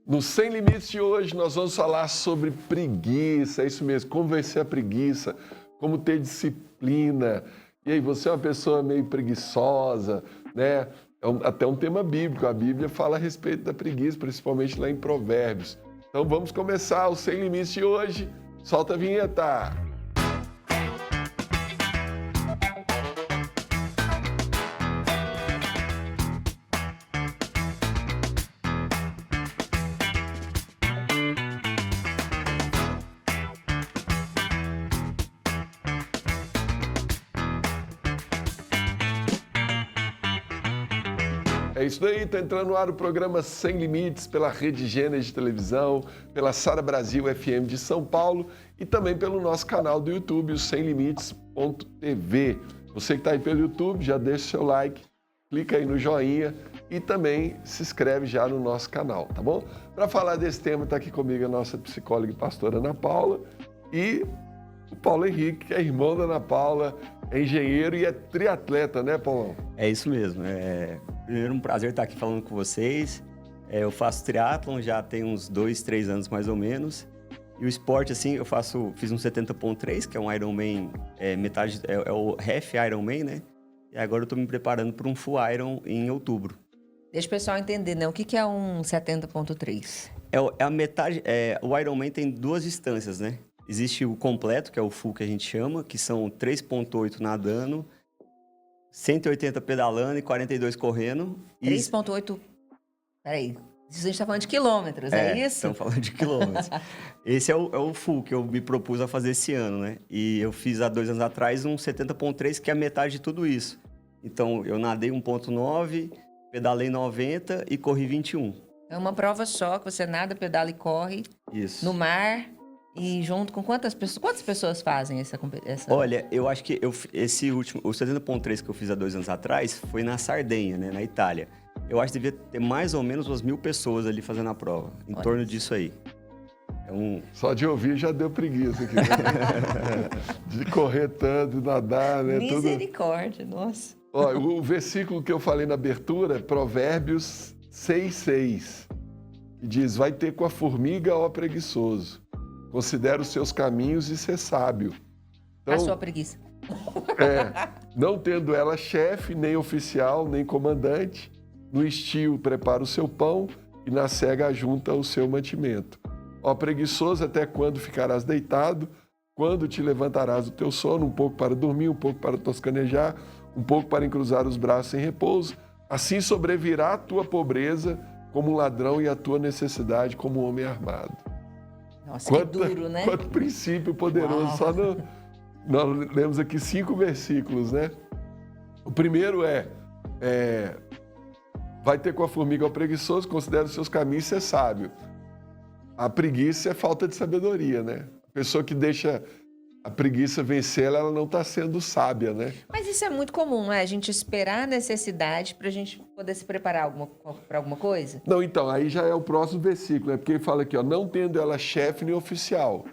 No Sem Limites de hoje, nós vamos falar sobre preguiça, é isso mesmo, como vencer a preguiça, como ter disciplina. E aí, você é uma pessoa meio preguiçosa, né? Até um tema bíblico, a Bíblia fala a respeito da preguiça, principalmente lá em Provérbios. Então vamos começar o Sem Limites de hoje, solta a vinheta! É isso daí, está entrando no ar o programa Sem Limites pela Rede Gênesis de televisão, pela Sara Brasil FM de São Paulo e também pelo nosso canal do YouTube, o semlimites.tv. Você que está aí pelo YouTube, já deixa o seu like, clica aí no joinha e também se inscreve já no nosso canal, tá bom? Para falar desse tema, está aqui comigo a nossa psicóloga e pastora Ana Paula e o Paulo Henrique, que é irmão da Ana Paula, é engenheiro e é triatleta, né, Paulão? É isso mesmo. Primeiro, um prazer estar aqui falando com vocês. Eu faço triatlon já tem uns 2, 3 anos mais ou menos. E o esporte, assim, fiz um 70.3, que é um Ironman, metade, é o half Ironman, né? E agora eu estou me preparando para um full Iron em outubro. Deixa o pessoal entender, né? O que é um 70.3? É a metade, o Ironman tem 2 distâncias, né? Existe o completo, que é o full que a gente chama, que são 3.8 nadando, 180 pedalando e 42 correndo. 3.8... Peraí, a gente está falando de quilômetros, é isso? Estamos falando de quilômetros. Esse é o full que eu me propus a fazer esse ano, né? E eu fiz há 2 anos atrás um 70.3, que é a metade de tudo isso. Então, eu nadei 1.9, pedalei 90 e corri 21. É uma prova só, que você nada, pedala e corre. Isso. No mar... E junto com quantas pessoas? Quantas pessoas fazem essa? Olha, eu acho que esse último, o 70.3 que eu fiz há 2 anos atrás, foi na Sardenha, né, na Itália. Eu acho que devia ter mais ou menos umas 1.000 pessoas ali fazendo a prova, em torno disso aí. Só de ouvir já deu preguiça aqui, né? De correr tanto, de nadar, né? Misericórdia, nossa. Ó, o versículo que eu falei na abertura é Provérbios 6:6, que diz: vai ter com a formiga, ó preguiçoso. Considera os seus caminhos e ser sábio. Então, a sua preguiça. Não tendo ela chefe, nem oficial, nem comandante, no estio prepara o seu pão e na cega ajunta o seu mantimento. Ó preguiçoso, até quando ficarás deitado? Quando te levantarás do teu sono? Um pouco para dormir, um pouco para toscanejar, um pouco para encruzar os braços em repouso. Assim sobrevirá a tua pobreza como um ladrão e a tua necessidade como um homem armado. Nossa, que duro, né? Quanto princípio poderoso. Uau. Só nós lemos aqui 5 versículos, né? O primeiro vai ter com a formiga ao preguiçoso, considera os seus caminhos ser sábio. A preguiça é falta de sabedoria, né? A pessoa que deixa a preguiça vencer, ela não está sendo sábia, né? Mas isso é muito comum, não é? A gente esperar a necessidade para a gente poder se preparar para alguma coisa? Não, então, aí já é o próximo versículo, né? Porque ele fala aqui, ó, não tendo ela chefe nem oficial.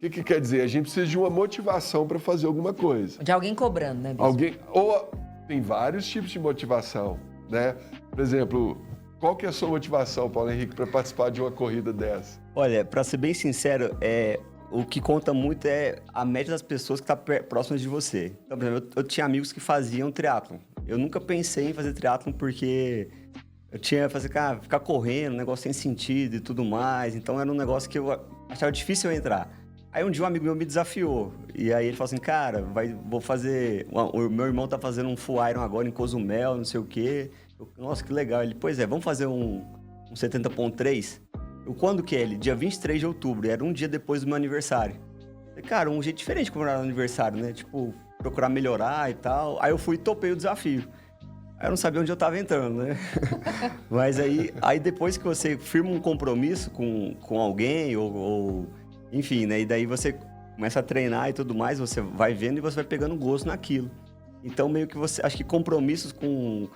O que quer dizer? A gente precisa de uma motivação para fazer alguma coisa. De alguém cobrando, né, bispo? Ou tem vários tipos de motivação, né? Por exemplo, qual que é a sua motivação, Paulo Henrique, para participar de uma corrida dessa? Olha, para ser bem sincero, o que conta muito é a média das pessoas que estão próximas de você. Então, por exemplo, eu tinha amigos que faziam triatlon. Eu nunca pensei em fazer triatlon porque eu tinha ficar correndo, um negócio sem sentido e tudo mais. Então, era um negócio que eu achava difícil eu entrar. Aí, um dia, um amigo meu me desafiou. E aí, ele falou assim, cara, vou fazer... O meu irmão tá fazendo um full Iron agora em Cozumel, não sei o quê. Nossa, que legal. Ele, pois é, vamos fazer um 70.3? Quando que é ele? Dia 23 de outubro, era um dia depois do meu aniversário. Falei, cara, um jeito diferente de comemorar o aniversário, né? Tipo, procurar melhorar e tal. Aí eu fui e topei o desafio. Aí eu não sabia onde eu tava entrando, né? Mas aí depois que você firma um compromisso com alguém, ou enfim, né? E daí você começa a treinar e tudo mais, você vai vendo e você vai pegando gosto naquilo. Então, meio que acho que compromissos com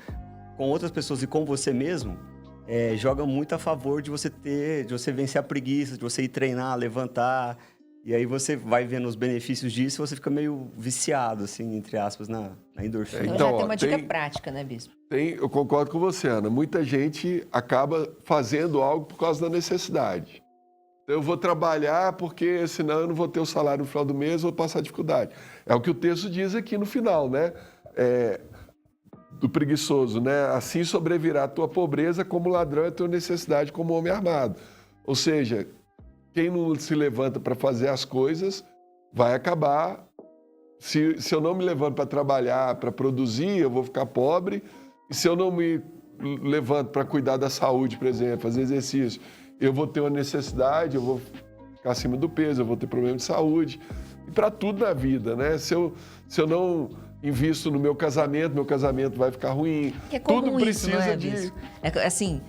outras pessoas e com você mesmo, joga muito a favor de você vencer a preguiça, de você ir treinar, levantar, E aí você vai vendo os benefícios disso e você fica meio viciado, assim, entre aspas, na endorfina. Então, Então, já ó, tem uma dica tem- prática, né, Bispo? Eu concordo com você, Ana. Muita gente acaba fazendo algo por causa da necessidade. Então, eu vou trabalhar porque senão eu não vou ter o salário no final do mês, vou passar dificuldade. É o que o texto diz aqui no final, né? Do preguiçoso, né? Assim sobrevirá a tua pobreza como ladrão é a tua necessidade como homem armado. Ou seja, quem não se levanta para fazer as coisas vai acabar. Se eu não me levanto para trabalhar, para produzir, eu vou ficar pobre. E se eu não me levanto para cuidar da saúde, por exemplo, fazer exercício, eu vou ter uma necessidade, eu vou ficar acima do peso, eu vou ter problema de saúde. E para tudo na vida, né? Se eu não invisto no meu casamento vai ficar ruim. Que é comum Tudo isso, não precisa é, de... Bispo? É assim,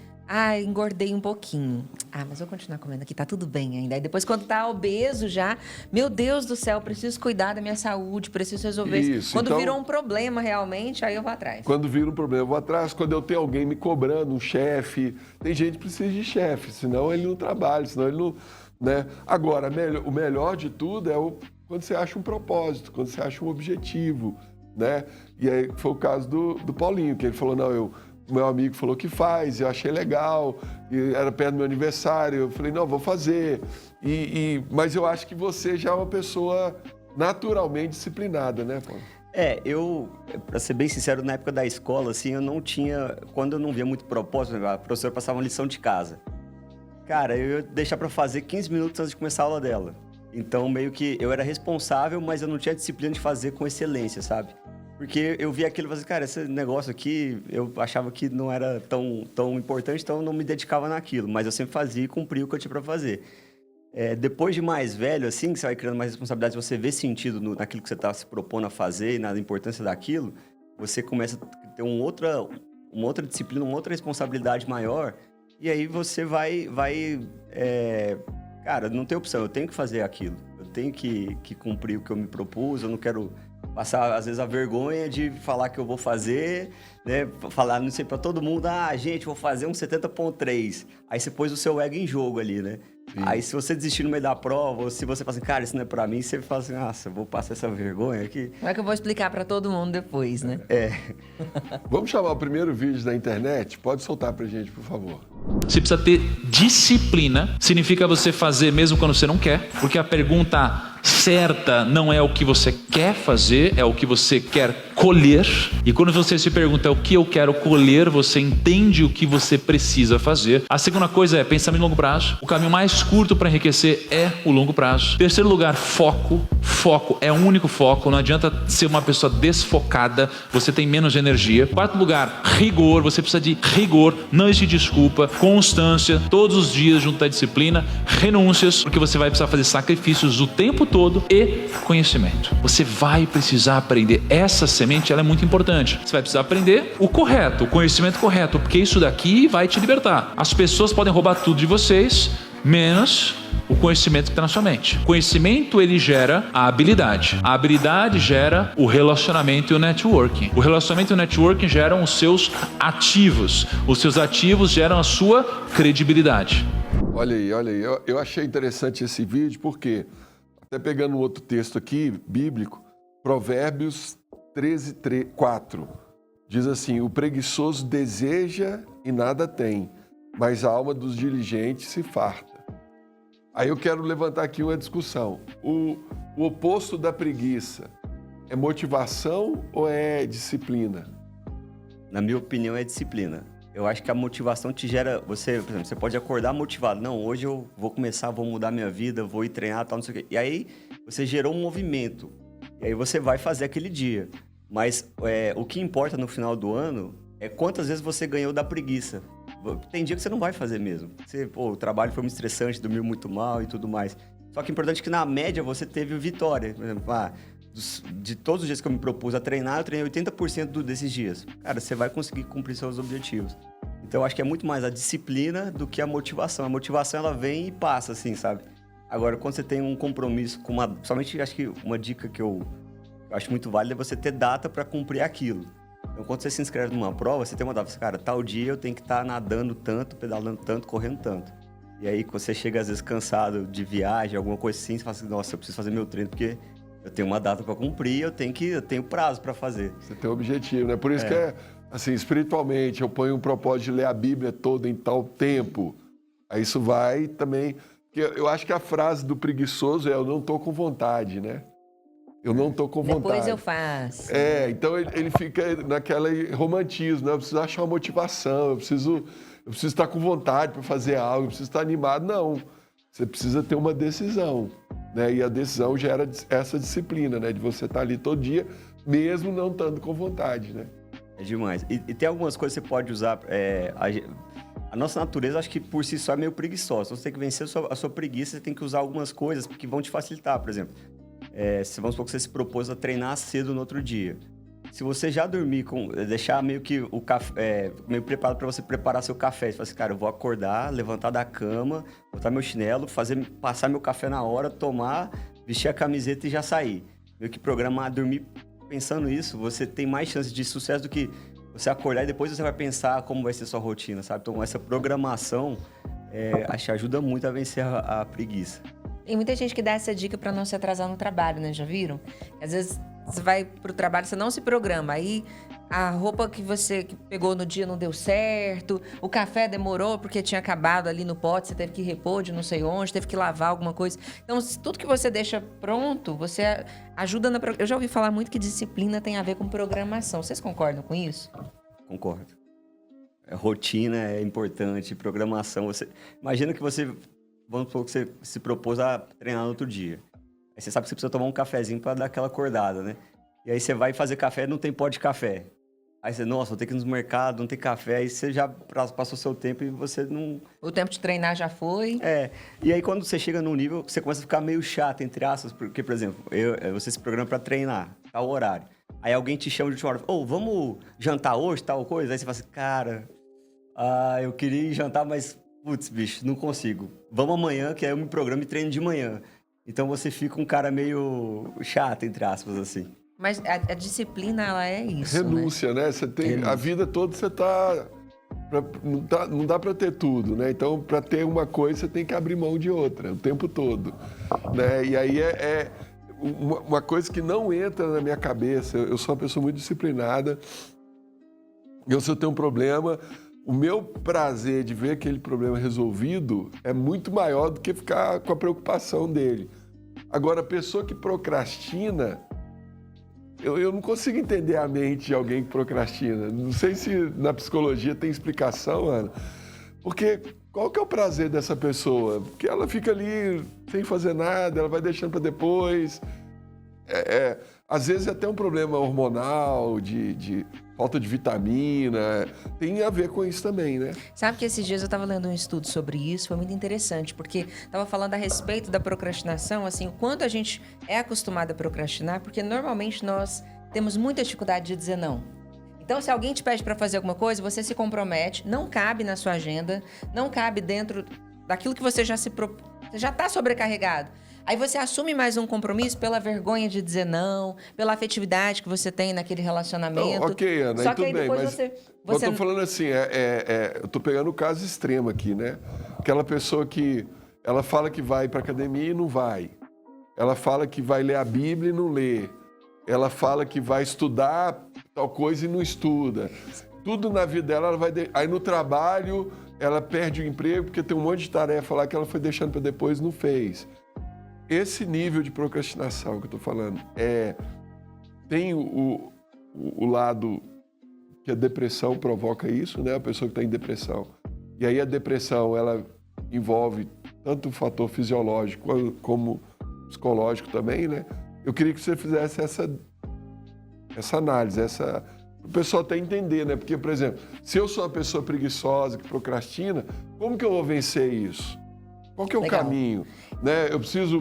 engordei um pouquinho. Mas vou continuar comendo aqui, tá tudo bem ainda. Aí depois, quando tá obeso já, meu Deus do céu, preciso cuidar da minha saúde, preciso resolver isso. Isso, Quando então- virou um problema realmente, aí eu vou atrás. Quando vira um problema, eu vou atrás. Quando eu tenho alguém me cobrando, um chefe. Tem gente que precisa de chefe, senão ele não trabalha, senão ele não... Né? Agora, o melhor de tudo é quando você acha um propósito, quando você acha um objetivo, né? E aí foi o caso do Paulinho, que ele falou, o meu amigo falou que faz, eu achei legal, e era perto do meu aniversário, eu falei, não, vou fazer. Mas eu acho que você já é uma pessoa naturalmente disciplinada, né, Paulo? Pra ser bem sincero, na época da escola, assim, eu não tinha... Quando eu não via muito propósito, a professora passava uma lição de casa. Cara, eu ia deixar pra fazer 15 minutos antes de começar a aula dela. Então, meio que eu era responsável, mas eu não tinha disciplina de fazer com excelência, sabe? Porque eu via aquilo e falei, cara, esse negócio aqui, eu achava que não era tão importante, então eu não me dedicava naquilo. Mas eu sempre fazia e cumpria o que eu tinha pra fazer. Depois de mais velho, assim, que você vai criando mais responsabilidade, você vê sentido naquilo que você está se propondo a fazer e na importância daquilo, você começa a ter uma outra disciplina, uma outra responsabilidade maior, e aí você cara, não tem opção, eu tenho que fazer aquilo, eu tenho que cumprir o que eu me propus, eu não quero passar, às vezes, a vergonha de falar que eu vou fazer, né? Falar, não sei, pra todo mundo, gente, vou fazer um 70.3. Aí você pôs o seu ego em jogo ali, né? Sim. Aí se você desistir no meio da prova, ou se você fala assim, cara, isso não é pra mim, você fala assim, nossa, eu vou passar essa vergonha aqui. Como é que eu vou explicar pra todo mundo depois, né? Vamos chamar o primeiro vídeo da internet? Pode soltar pra gente, por favor. Você precisa ter disciplina, significa você fazer mesmo quando você não quer, porque a pergunta certa não é o que você quer fazer, é o que você quer colher. E quando você se pergunta o que eu quero colher, você entende o que você precisa fazer. A segunda coisa é pensamento de longo prazo. O caminho mais curto para enriquecer é o longo prazo. Terceiro lugar, foco. Foco é o único foco. Não adianta ser uma pessoa desfocada, você tem menos energia. Quarto lugar, rigor. Você precisa de rigor, não existe desculpa. Constância, todos os dias junto à disciplina. Renúncias, porque você vai precisar fazer sacrifícios o tempo todo. E conhecimento. Você vai precisar aprender. Essa semente, ela é muito importante. Você vai precisar aprender o correto, o conhecimento correto, porque isso daqui vai te libertar. As pessoas podem roubar tudo de vocês, menos o conhecimento que está na sua mente. O conhecimento, ele gera a habilidade. A habilidade gera o relacionamento e o networking. O relacionamento e o networking geram os seus ativos. Os seus ativos geram a sua credibilidade. Olha aí. Eu achei interessante esse vídeo, porque, até pegando um outro texto aqui, bíblico, Provérbios 13:4, diz assim, o preguiçoso deseja e nada tem, mas a alma dos diligentes se farta. Aí eu quero levantar aqui uma discussão. O oposto da preguiça é motivação ou é disciplina? Na minha opinião, é disciplina. Eu acho que a motivação te gera... Você, por exemplo, você pode acordar motivado. Não, hoje eu vou começar, vou mudar minha vida, vou ir treinar, tal, não sei o quê. E aí, você gerou um movimento. E aí você vai fazer aquele dia. Mas o que importa no final do ano é quantas vezes você ganhou da preguiça. Tem dia que você não vai fazer mesmo. O trabalho foi muito estressante, dormiu muito mal e tudo mais. Só que é importante que na média você teve vitória. Por exemplo, de todos os dias que eu me propus a treinar, eu treinei 80% desses dias. Cara, você vai conseguir cumprir seus objetivos. Então eu acho que é muito mais a disciplina do que a motivação. A motivação, ela vem e passa, assim, sabe? Agora, quando você tem um compromisso com somente, acho que uma dica que eu acho muito válida é você ter data para cumprir aquilo. Então, quando você se inscreve numa prova, você tem uma data, cara, tal dia eu tenho que estar nadando tanto, pedalando tanto, correndo tanto. E aí, quando você chega, às vezes, cansado de viagem, alguma coisa assim, você fala assim, nossa, eu preciso fazer meu treino, porque eu tenho uma data para cumprir, eu tenho prazo para fazer. Você tem um objetivo, né? Por isso que assim, espiritualmente, eu ponho um propósito de ler a Bíblia toda em tal tempo. Aí isso vai também... Eu acho que a frase do preguiçoso é eu não tô com vontade, né? Eu não tô com vontade. Depois eu faço. Então ele fica naquele romantismo, né? Eu preciso achar uma motivação, eu preciso estar com vontade para fazer algo, eu preciso estar animado. Não, você precisa ter uma decisão, né? E a decisão gera essa disciplina, né? De você estar ali todo dia, mesmo não estando com vontade, né? É demais. E tem algumas coisas que você pode usar... A nossa natureza, acho que por si só é meio preguiçosa. Então, você tem que vencer a sua preguiça, você tem que usar algumas coisas que vão te facilitar. Por exemplo, se vamos supor que você se propôs a treinar cedo no outro dia. Se você já dormir deixar meio que o café, meio preparado para você preparar seu café. Você fala assim, cara, eu vou acordar, levantar da cama, botar meu chinelo, passar meu café na hora, tomar, vestir a camiseta e já sair. Meio que programar, dormir pensando isso, você tem mais chance de sucesso do que você acordar e depois você vai pensar como vai ser sua rotina, sabe? Então, essa programação, acho que ajuda muito a vencer a preguiça. Tem muita gente que dá essa dica para não se atrasar no trabalho, né? Já viram? Às vezes você vai pro trabalho, você não se programa. Aí a roupa que você pegou no dia não deu certo, o café demorou porque tinha acabado ali no pote, você teve que repor de não sei onde, teve que lavar alguma coisa. Então, tudo que você deixa pronto, você ajuda na... Eu já ouvi falar muito que disciplina tem a ver com programação. Vocês concordam com isso? Concordo. Rotina é importante, programação. Imagina que vamos supor que você se propôs a treinar no outro dia. Aí você sabe que você precisa tomar um cafezinho para dar aquela acordada, né? E aí você vai fazer café, não tem pó de café. Aí você, nossa, vou ter que ir no mercado, não tem café. Aí você já passou seu tempo e você não... O tempo de treinar já foi. E aí quando você chega num nível, você começa a ficar meio chato, entre aspas. Porque, por exemplo, você se programa para treinar, tal horário. Aí alguém te chama de última hora, vamos jantar hoje, tal coisa? Aí você fala assim, cara, eu queria ir jantar, mas, putz, bicho, não consigo. Vamos amanhã, que aí eu me programo e treino de manhã. Então você fica um cara meio chato, entre aspas, assim. Mas a disciplina, ela é isso, renúncia, né? Você tem Renúncia. a vida toda, você não dá para ter tudo, né? Então, para ter uma coisa, você tem que abrir mão de outra o tempo todo, né? E aí uma coisa que não entra na minha cabeça. Eu sou uma pessoa muito disciplinada. Se eu tenho um problema, o meu prazer de ver aquele problema resolvido é muito maior do que ficar com a preocupação dele. Agora, a pessoa que procrastina, eu não consigo entender a mente de alguém que procrastina. Não sei se na psicologia tem explicação, Ana. Porque qual que é o prazer dessa pessoa? Porque ela fica ali sem fazer nada, ela vai deixando para depois. Às vezes é até um problema hormonal, de falta de vitamina. Tem a ver com isso também, né? Sabe que esses dias eu estava lendo um estudo sobre isso, foi muito interessante, porque estava falando a respeito da procrastinação, assim, o quanto a gente é acostumado a procrastinar, porque normalmente nós temos muita dificuldade de dizer não. Então, se alguém te pede para fazer alguma coisa, você se compromete, não cabe na sua agenda, não cabe dentro daquilo que você já está sobrecarregado. Aí você assume mais um compromisso pela vergonha de dizer não, pela afetividade que você tem naquele relacionamento. Não, ok, Ana, só que tudo aí bem, depois mas você... eu tô falando assim, eu tô pegando o caso extremo aqui, né? Aquela pessoa que ela fala que vai para academia e não vai. Ela fala que vai ler a Bíblia e não lê. Ela fala que vai estudar tal coisa e não estuda. Tudo na vida dela, ela vai... Aí no trabalho, ela perde o emprego porque tem um monte de tarefa lá que ela foi deixando para depois e não fez. Esse nível de procrastinação que eu estou falando tem o lado que a depressão provoca isso, né? A pessoa que está em depressão. E aí a depressão, ela envolve tanto o fator fisiológico como psicológico também, né? Eu queria que você fizesse essa análise, o pessoal até entender, né? Porque, por exemplo, se eu sou uma pessoa preguiçosa, que procrastina, como que eu vou vencer isso? Qual que é o caminho? Né? Eu preciso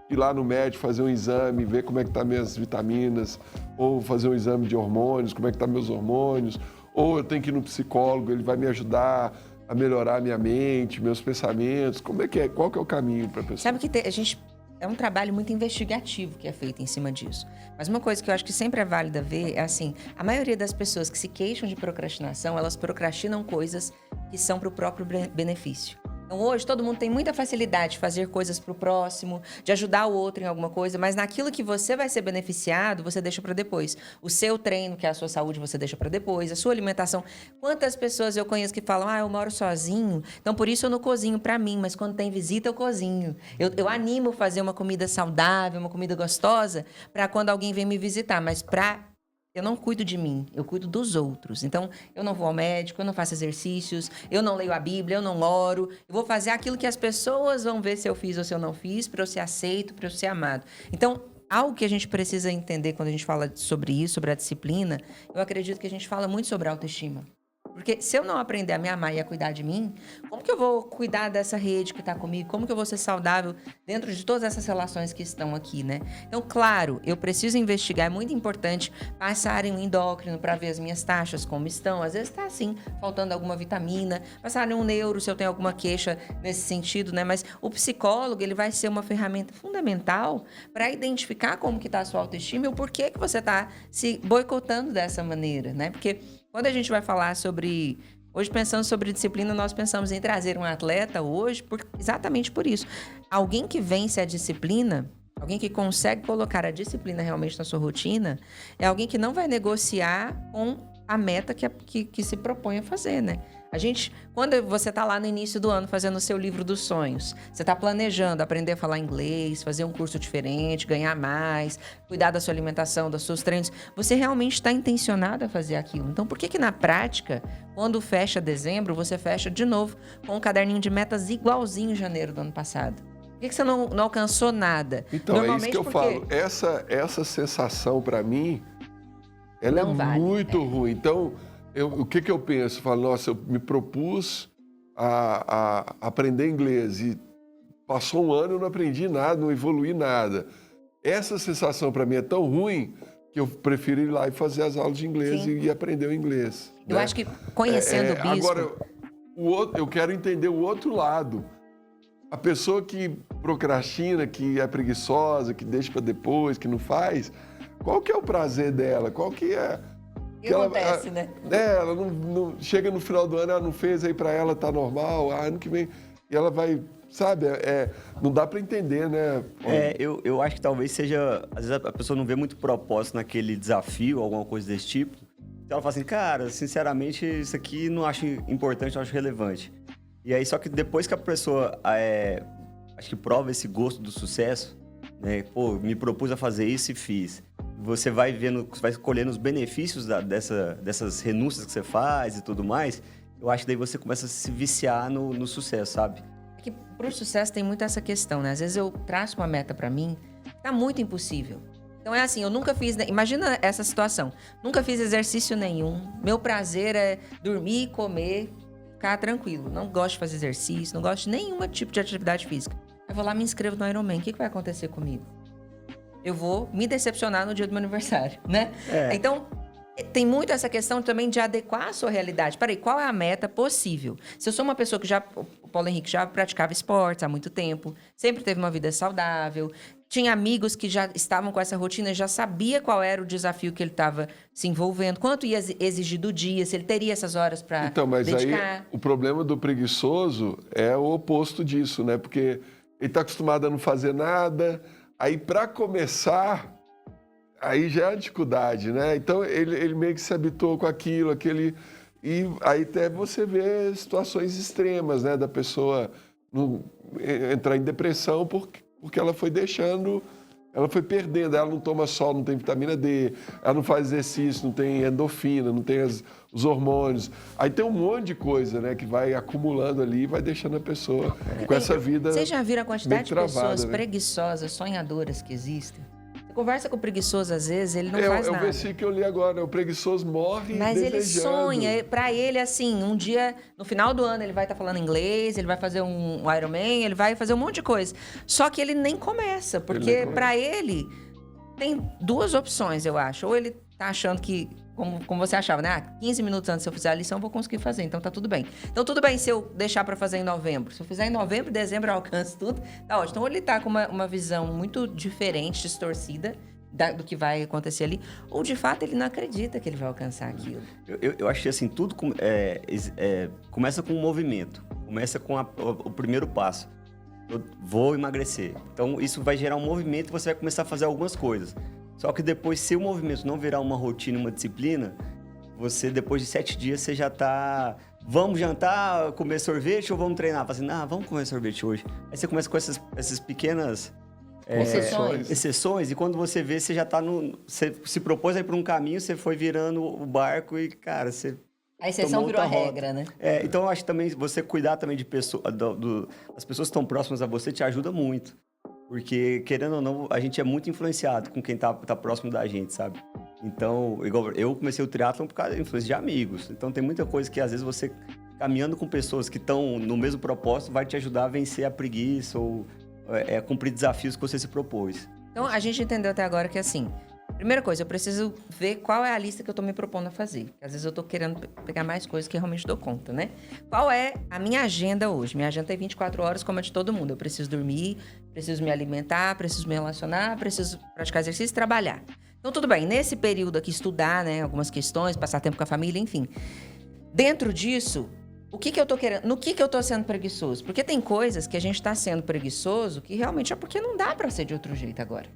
ir lá no médico, fazer um exame, ver como é que estão minhas vitaminas, ou fazer um exame de hormônios, como é que estão meus hormônios, ou eu tenho que ir no psicólogo, ele vai me ajudar a melhorar a minha mente, meus pensamentos. Como é que é? Qual que é o caminho para a pessoa? Sabe que a gente... É um trabalho muito investigativo que é feito em cima disso. Mas uma coisa que eu acho que sempre é válida ver é assim, a maioria das pessoas que se queixam de procrastinação, elas procrastinam coisas que são para o próprio benefício. Então, hoje, todo mundo tem muita facilidade de fazer coisas para o próximo, de ajudar o outro em alguma coisa, mas naquilo que você vai ser beneficiado, você deixa para depois. O seu treino, que é a sua saúde, você deixa para depois. A sua alimentação. Quantas pessoas eu conheço que falam, eu moro sozinho, então por isso eu não cozinho para mim, mas quando tem visita eu cozinho. Eu animo fazer uma comida saudável, uma comida gostosa, para quando alguém vem me visitar, mas eu não cuido de mim, eu cuido dos outros. Então, eu não vou ao médico, eu não faço exercícios, eu não leio a Bíblia, eu não oro. Eu vou fazer aquilo que as pessoas vão ver se eu fiz ou se eu não fiz, para eu ser aceito, para eu ser amado. Então, algo que a gente precisa entender quando a gente fala sobre isso, sobre a disciplina, eu acredito que a gente fala muito sobre autoestima. Porque se eu não aprender a me amar e a cuidar de mim, como que eu vou cuidar dessa rede que está comigo? Como que eu vou ser saudável dentro de todas essas relações que estão aqui, né? Então, claro, eu preciso investigar. É muito importante passar em um endócrino para ver as minhas taxas, como estão. Às vezes está assim, faltando alguma vitamina. Passar em um neuro, se eu tenho alguma queixa nesse sentido, né? Mas o psicólogo, ele vai ser uma ferramenta fundamental para identificar como que está a sua autoestima e o porquê que você está se boicotando dessa maneira, né? Porque quando a gente vai falar sobre... Hoje, pensando sobre disciplina, nós pensamos em trazer um atleta hoje exatamente por isso. Alguém que vence a disciplina, alguém que consegue colocar a disciplina realmente na sua rotina, é alguém que não vai negociar com a meta que se propõe a fazer, né? Quando você está lá no início do ano fazendo o seu livro dos sonhos, você está planejando aprender a falar inglês, fazer um curso diferente, ganhar mais, cuidar da sua alimentação, dos seus treinos, você realmente está intencionado a fazer aquilo. Então, por que na prática, quando fecha dezembro, você fecha de novo com um caderninho de metas igualzinho em janeiro do ano passado? Por que você não alcançou nada? Então, é isso que eu falo. Essa sensação, para mim, ela não vale, muito ruim. Então... o que eu penso? Eu falo, nossa, eu me propus a aprender inglês e passou um ano e eu não aprendi nada, não evoluí nada. Essa sensação para mim é tão ruim que eu prefiro ir lá e fazer as aulas de inglês e aprender o inglês. Eu acho que conhecendo o bispo... Agora, eu quero entender o outro lado. A pessoa que procrastina, que é preguiçosa, que deixa para depois, que não faz, qual que é o prazer dela? Qual que é... O que acontece, né? Ela não chega no final do ano, ela não fez, aí para ela tá normal, ano que vem, e ela vai, sabe, não dá para entender, né? Eu acho que talvez seja, às vezes a pessoa não vê muito propósito naquele desafio, alguma coisa desse tipo, então ela fala assim, cara, sinceramente, isso aqui não acho importante, não acho relevante. E aí, só que depois que a pessoa, acho que prova esse gosto do sucesso, né? Pô, me propus a fazer isso e fiz. Você vai vendo, você vai colhendo os benefícios dessas renúncias que você faz e tudo mais. Eu acho que daí você começa a se viciar no sucesso, sabe? É que pro sucesso tem muito essa questão, né? Às vezes eu traço uma meta pra mim, tá muito impossível. Então é assim, eu nunca fiz... Imagina essa situação. Nunca fiz exercício nenhum. Meu prazer é dormir, comer, ficar tranquilo. Não gosto de fazer exercício, não gosto de nenhum tipo de atividade física. Eu vou lá, me inscrevo no Ironman. O que vai acontecer comigo? Eu vou me decepcionar no dia do meu aniversário, né? Então, tem muito essa questão também de adequar a sua realidade. Peraí, qual é a meta possível? Se eu sou uma pessoa que o Paulo Henrique já praticava esportes há muito tempo, sempre teve uma vida saudável, tinha amigos que já estavam com essa rotina, já sabia qual era o desafio que ele estava se envolvendo, quanto ia exigir do dia, se ele teria essas horas para dedicar. Então, mas aí o problema do preguiçoso é o oposto disso, né? Porque ele está acostumado a não fazer nada... Aí, para começar, aí já é a dificuldade, né? Então, ele meio que se habituou com aquilo, E aí até você vê situações extremas, né? Da pessoa entrar em depressão porque ela foi deixando... Ela foi perdendo, ela não toma sol, não tem vitamina D, ela não faz exercício, não tem endorfina, não tem os hormônios. Aí tem um monte de coisa, né, que vai acumulando ali e vai deixando a pessoa com essa vida. Vocês já viram a quantidade de pessoas preguiçosas, sonhadoras que existem? Você conversa com o preguiçoso, às vezes, ele não faz nada. É o versículo que eu li agora, o preguiçoso morre mas desejando. Ele sonha, pra ele, assim, um dia, no final do ano, ele vai estar falando inglês, ele vai fazer um Ironman, ele vai fazer um monte de coisa. Só que ele nem começa, porque pra ele, tem duas opções, eu acho. Ou ele tá achando que, como você achava, né? 15 minutos antes, se eu fizer a lição, eu vou conseguir fazer, então tá tudo bem. Então tudo bem se eu deixar pra fazer em novembro. Se eu fizer em novembro e dezembro eu alcanço tudo, tá ótimo. Então ele tá com uma visão muito diferente, distorcida, do que vai acontecer ali, ou de fato ele não acredita que ele vai alcançar aquilo. Eu acho que assim, tudo começa com um movimento, começa com o primeiro passo. Eu vou emagrecer. Então isso vai gerar um movimento e você vai começar a fazer algumas coisas. Só que depois, se o movimento não virar uma rotina, uma disciplina, você depois de 7 dias você já tá... Vamos jantar, comer sorvete ou vamos treinar? Fala assim, vamos comer sorvete hoje. Aí você começa com essas pequenas... exceções, e quando você vê, você já tá você se propôs aí para um caminho, você foi virando o barco e, cara, você... A exceção virou a regra, né? Então eu acho também, você cuidar também de pessoas, as pessoas que estão próximas a você te ajuda muito. Porque, querendo ou não, a gente é muito influenciado com quem tá próximo da gente, sabe? Então, igual eu comecei o triatlon por causa da influência de amigos. Então tem muita coisa que às vezes você, caminhando com pessoas que estão no mesmo propósito, vai te ajudar a vencer a preguiça ou cumprir desafios que você se propôs. Então, a gente entendeu até agora que, assim, primeira coisa, eu preciso ver qual é a lista que eu tô me propondo a fazer. Porque às vezes eu tô querendo pegar mais coisas que eu realmente dou conta, né? Qual é a minha agenda hoje? Minha agenda tem 24 horas, como a de todo mundo. Eu preciso dormir, preciso me alimentar, preciso me relacionar, preciso praticar exercício e trabalhar. Então, tudo bem. Nesse período aqui, estudar, né? Algumas questões, passar tempo com a família, enfim. Dentro disso... O que eu tô querendo? No que eu tô sendo preguiçoso? Porque tem coisas que a gente tá sendo preguiçoso que realmente é porque não dá pra ser de outro jeito agora.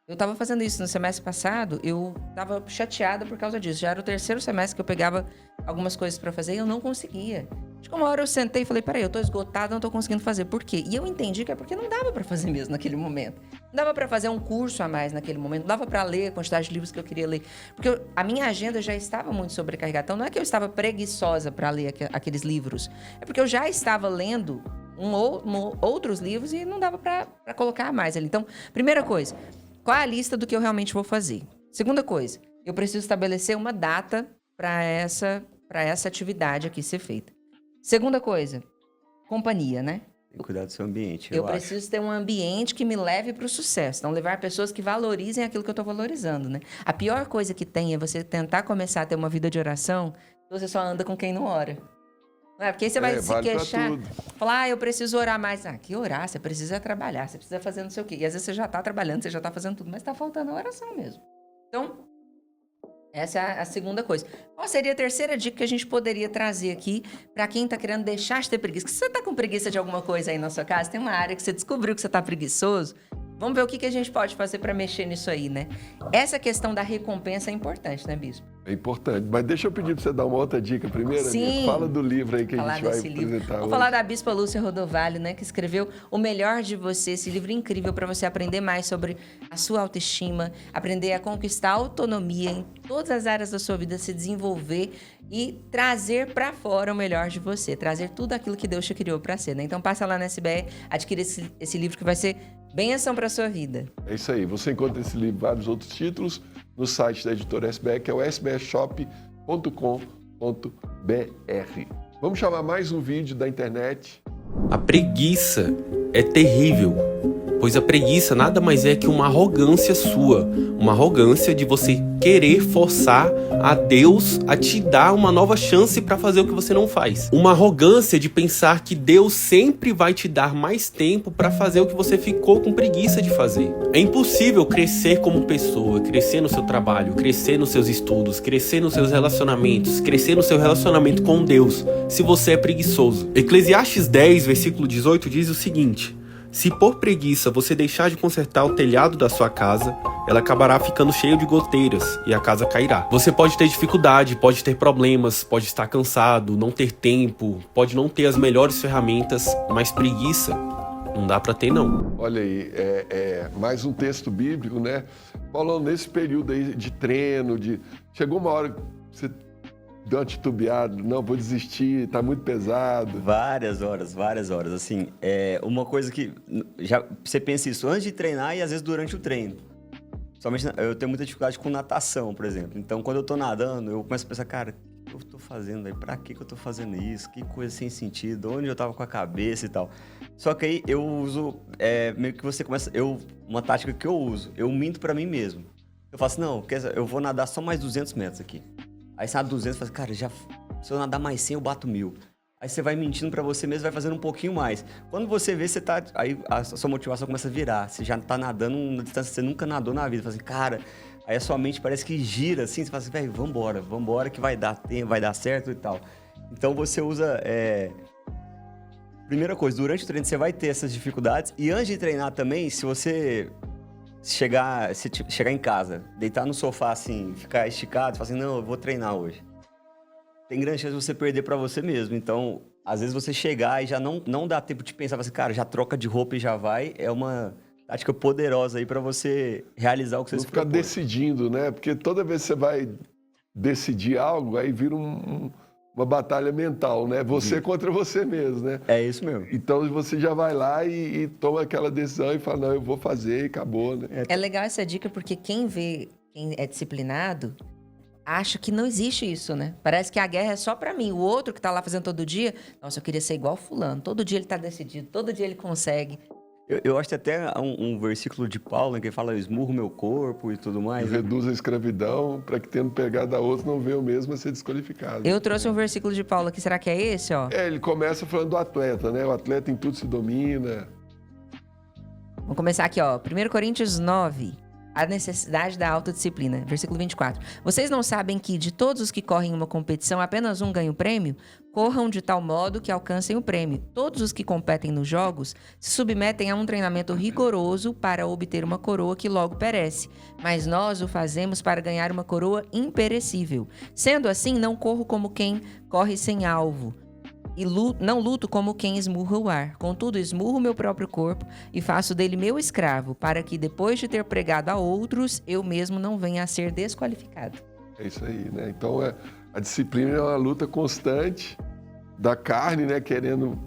Eu tava fazendo isso no semestre passado, eu tava chateada por causa disso. Já era o 3º semestre que eu pegava algumas coisas pra fazer e eu não conseguia. Acho que uma hora eu sentei e falei, peraí, eu tô esgotada, não tô conseguindo fazer. Por quê? E eu entendi que é porque não dava pra fazer mesmo naquele momento. Não dava pra fazer um curso a mais naquele momento, não dava pra ler a quantidade de livros que eu queria ler. Porque a minha agenda já estava muito sobrecarregada. Então não é que eu estava preguiçosa pra ler aqueles livros. É porque eu já estava lendo outros livros e não dava pra colocar mais ali. Então, primeira coisa... Qual é a lista do que eu realmente vou fazer? Segunda coisa, eu preciso estabelecer uma data para essa atividade aqui ser feita. Segunda coisa, companhia, né? Tem que cuidar do seu ambiente, eu preciso ter um ambiente que me leve para o sucesso. Então, levar pessoas que valorizem aquilo que eu estou valorizando, né? A pior coisa que tem é você tentar começar a ter uma vida de oração e você só anda com quem não ora. Não é? Porque aí você vai se queixar, falar, eu preciso orar mais. Que orar? Você precisa trabalhar, você precisa fazer não sei o quê. E às vezes você já está trabalhando, você já está fazendo tudo, mas está faltando a oração mesmo. Então, essa é a segunda coisa. Qual seria a terceira dica que a gente poderia trazer aqui para quem está querendo deixar de ter preguiça? Se você está com preguiça de alguma coisa aí na sua casa, tem uma área que você descobriu que você está preguiçoso, vamos ver o que a gente pode fazer para mexer nisso aí, né? Essa questão da recompensa é importante, né, Bispo? É importante. Mas deixa eu pedir para você dar uma outra dica primeiro. Sim. Fala do livro aí que a gente vai apresentar hoje. Vamos falar da Bispa Lúcia Rodovalho, né? Que escreveu O Melhor de Você. Esse livro incrível para você aprender mais sobre a sua autoestima, aprender a conquistar a autonomia em todas as áreas da sua vida, se desenvolver e trazer para fora o melhor de você. Trazer tudo aquilo que Deus te criou para ser, né? Então passa lá na SBE, adquira esse livro que vai ser bênção para a sua vida. É isso aí. Você encontra esse livro e vários outros títulos no site da editora SBE, que é o sbeshop.com.br. Vamos chamar mais um vídeo da internet. A preguiça é terrível, pois a preguiça nada mais é que uma arrogância sua, uma arrogância de você querer forçar a Deus a te dar uma nova chance para fazer o que você não faz. Uma arrogância de pensar que Deus sempre vai te dar mais tempo para fazer o que você ficou com preguiça de fazer. É impossível crescer como pessoa, crescer no seu trabalho, crescer nos seus estudos, crescer nos seus relacionamentos, crescer no seu relacionamento com Deus, se você é preguiçoso. Eclesiastes 10, versículo 18 diz o seguinte: se por preguiça você deixar de consertar o telhado da sua casa, ela acabará ficando cheia de goteiras e a casa cairá. Você pode ter dificuldade, pode ter problemas, pode estar cansado, não ter tempo, pode não ter as melhores ferramentas, mas preguiça não dá pra ter, não. Olha aí, mais um texto bíblico, né? Falando nesse período aí de treino, chegou uma hora que você deu uma titubeada, não, vou desistir, tá muito pesado. Várias horas. Assim, uma coisa que já você pensa isso antes de treinar e às vezes durante o treino. Somente eu tenho muita dificuldade com natação, por exemplo. Então, quando eu tô nadando, eu começo a pensar, cara, o que eu tô fazendo, velho? Pra que eu tô fazendo isso? Que coisa sem sentido, onde eu tava com a cabeça e tal. Só que aí eu uso, meio que você começa, uma tática que eu uso, eu minto pra mim mesmo. Eu falo assim, não, eu vou nadar só mais 200 metros aqui. Aí você nada 200, fala assim, cara, se eu nadar mais 100, eu bato 1000. Aí você vai mentindo pra você mesmo, vai fazendo um pouquinho mais. Quando você vê, você tá... Aí a sua motivação começa a virar. Você já tá nadando na distância que você nunca nadou na vida. Você fala assim, cara... Aí a sua mente parece que gira assim. Você fala assim, velho, vambora que vai dar tempo, vai dar certo e tal. Então você usa... Primeira coisa, durante o treino você vai ter essas dificuldades. E antes de treinar também, se você chegar em casa, deitar no sofá assim, ficar esticado, falar assim, não, eu vou treinar hoje. Tem grande chance de você perder pra você mesmo. Então, às vezes você chegar e já não dá tempo de pensar, assim, cara, já troca de roupa e já vai. É uma tática poderosa aí pra você realizar o que você Não se ficar propôs. decidindo, né? Porque toda vez que você vai decidir algo, aí vira uma batalha mental, né? Você contra você mesmo, né? É isso mesmo. Então você já vai lá e toma aquela decisão e fala, não, eu vou fazer e acabou, né? É legal essa dica porque quem é disciplinado, acha que não existe isso, né? Parece que a guerra é só pra mim. O outro que tá lá fazendo todo dia, nossa, eu queria ser igual fulano. Todo dia ele tá decidido, todo dia ele consegue. Eu acho que até um versículo de Paulo, né, que fala, eu esmurro meu corpo e tudo mais. né? Reduz a escravidão para que tendo pegado a outro não venha o mesmo a ser desqualificado. Eu trouxe um versículo de Paulo aqui, será que é esse, ó? Ele começa falando do atleta, né? O atleta em tudo se domina. Vamos começar aqui, ó. 1 Coríntios 9. A necessidade da autodisciplina. Versículo 24. Vocês não sabem que, de todos os que correm uma competição, apenas um ganha o prêmio? Corram de tal modo que alcancem o prêmio. Todos os que competem nos jogos se submetem a um treinamento rigoroso para obter uma coroa que logo perece. Mas nós o fazemos para ganhar uma coroa imperecível. Sendo assim, não corro como quem corre sem alvo. E não luto como quem esmurra o ar. Contudo, esmurro meu próprio corpo e faço dele meu escravo, para que depois de ter pregado a outros, eu mesmo não venha a ser desqualificado. É isso aí, né? Então, a disciplina é uma luta constante da carne, né? Querendo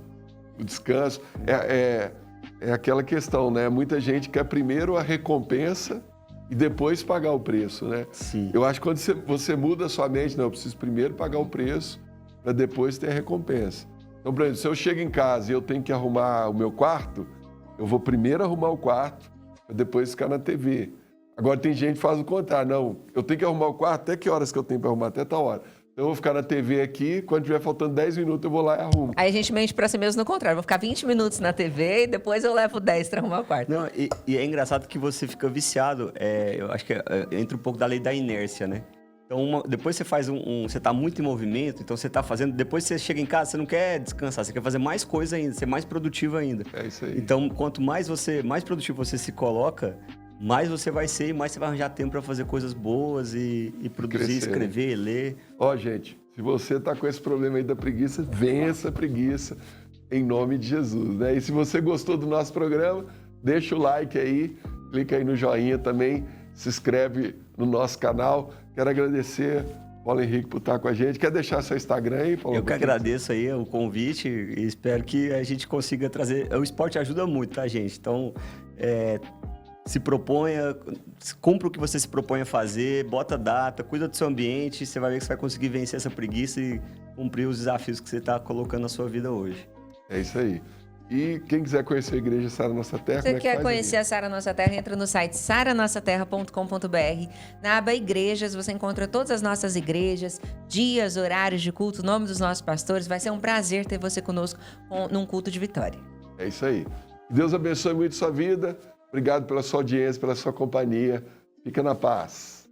o descanso. É aquela questão, né? Muita gente quer primeiro a recompensa e depois pagar o preço, né? Sim. Eu acho que quando você muda a sua mente, não, eu preciso primeiro pagar o preço para depois ter a recompensa. Então, por exemplo, se eu chego em casa e eu tenho que arrumar o meu quarto, eu vou primeiro arrumar o quarto para depois ficar na TV. Agora tem gente que faz o contrário. Não, eu tenho que arrumar o quarto, até que horas que eu tenho para arrumar? Até tal hora. Então eu vou ficar na TV aqui, quando tiver faltando 10 minutos eu vou lá e arrumo. Aí a gente mente pra si mesmo no contrário. Vou ficar 20 minutos na TV e depois eu levo 10 pra arrumar o quarto. Não, e é engraçado que você fica viciado. Eu acho que entra um pouco da lei da inércia, né? Então, depois você faz você tá muito em movimento, então você tá fazendo... Depois você chega em casa, você não quer descansar, você quer fazer mais coisa ainda, ser mais produtivo ainda. É isso aí. Então, quanto mais produtivo você se coloca, mais você vai ser e mais você vai arranjar tempo para fazer coisas boas e produzir, crescer, escrever, ler. Ó, gente, se você tá com esse problema aí da preguiça, vença a preguiça em nome de Jesus, né? E se você gostou do nosso programa, deixa o like aí, clica aí no joinha também, se inscreve no nosso canal. Quero agradecer, Paulo Henrique, por estar com a gente. Quer deixar seu Instagram aí, Paulo? Eu que agradeço aí o convite e espero que a gente consiga trazer... O esporte ajuda muito, tá, gente? Então, se proponha, cumpra o que você se propõe a fazer, bota data, cuida do seu ambiente, você vai ver que você vai conseguir vencer essa preguiça e cumprir os desafios que você está colocando na sua vida hoje. É isso aí. E quem quiser conhecer a Igreja Sara Nossa Terra, Se você quer conhecer a Sara Nossa Terra, entra no site saranosaterra.com.br. Na aba Igrejas, você encontra todas as nossas igrejas, dias, horários de culto, o nome dos nossos pastores. Vai ser um prazer ter você conosco num culto de vitória. É isso aí. Deus abençoe muito sua vida. Obrigado pela sua audiência, pela sua companhia. Fica na paz.